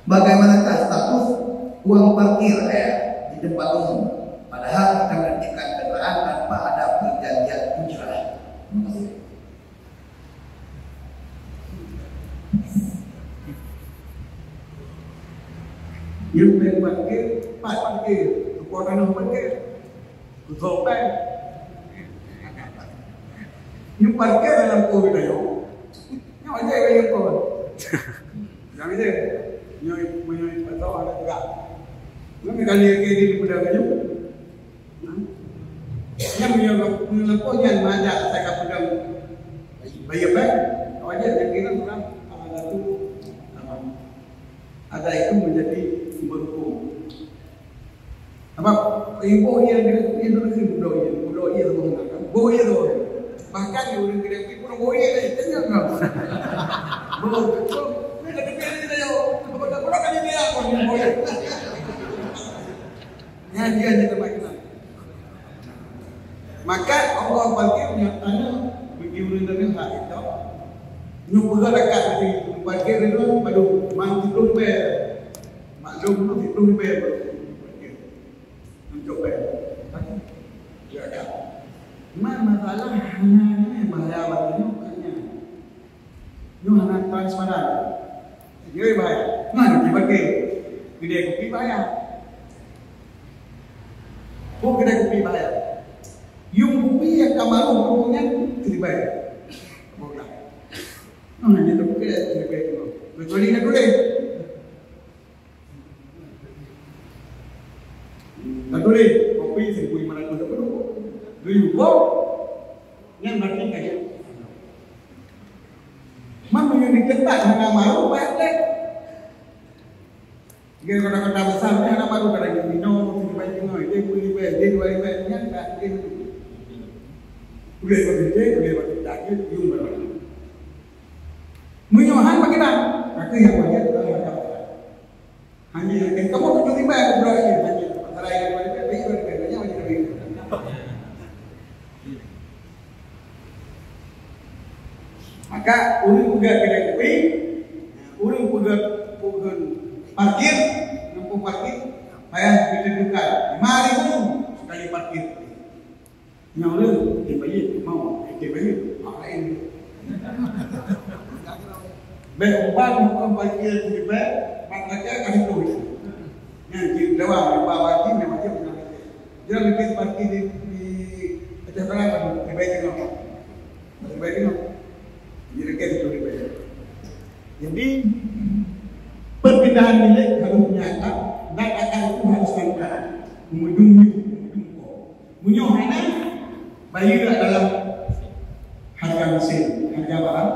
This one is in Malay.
Bagaimanakah status uang parkir di tempat umum? Padahal akan menertibkan kendaraan tanpa ada perjanjian ujrah. Terima kasih. Yang main parkir, pak parkir, kekuatan parkir, kusopan. Yang parkir dalam COVID ayo, yang aja yang COVID, yang aja, yang patau ada juga. Yang kali ini di pedang ayo, yang menyelampaunya mana saya pedang bayar bank, aja yang kita orang ada tu, ada itu menjadi berhukum. Apa? Ibu yang kita itu budaya itu mengatakan budaya itu. Bahkan yang orang kita itu pun budaya itu tanya kan. Betul. Mereka fikir itu yo. Kepada kan dia apa yang budaya. Ya dia jadi macam. Maka Allah parkir nyatanya bagi orang dari hak itu. Nyuruh dekat di parkir itu pada mantik lupa. Maklum tu itu bayar untuk bayar. Ya kan? Masalah hanya bahaya batanya bukannya. Itu hanya transparan. Jadi bahaya. Mana dipakai? Gede kopi bahaya. Oh gede kopi bahaya. Yung kopi yang kamaru punya dibayar. Boleh. Nah jadi tu kita dibayar. Betul ini dulu. Betul kopi seribu mana tu betul. Ribu yang berarti kaya. Mana yang diketat hanya malu banyak. Dia kata-kata besar ni hanya malu kadang minum, sini baju dia beli dia dua ribu yang tak dia. Boleh bagi tak yung berapa. Menyohan bagaimana? Kaki yang banyak tu ada. Hanya kamu tu tiba aku berani hanya antara yang banyak banyak banyak. Maka urang juga kedai kopi, urang juga parkir, nampu parkir, payah ditentukan 5.000 sekali parkir. Yang urang dibayar mau, dibayar lain. Berumpam hukum parkir dibayar, maknanya kami tulis. Yang di lewat bawah ini macam mana? Jangan bikin parkir di atas jalan dibayar apa? Dibayar apa? Jadi perpindahan milik harus nyata dan akan itu harus transparan. Menyohana bayar dalam harga mesin, harga barang.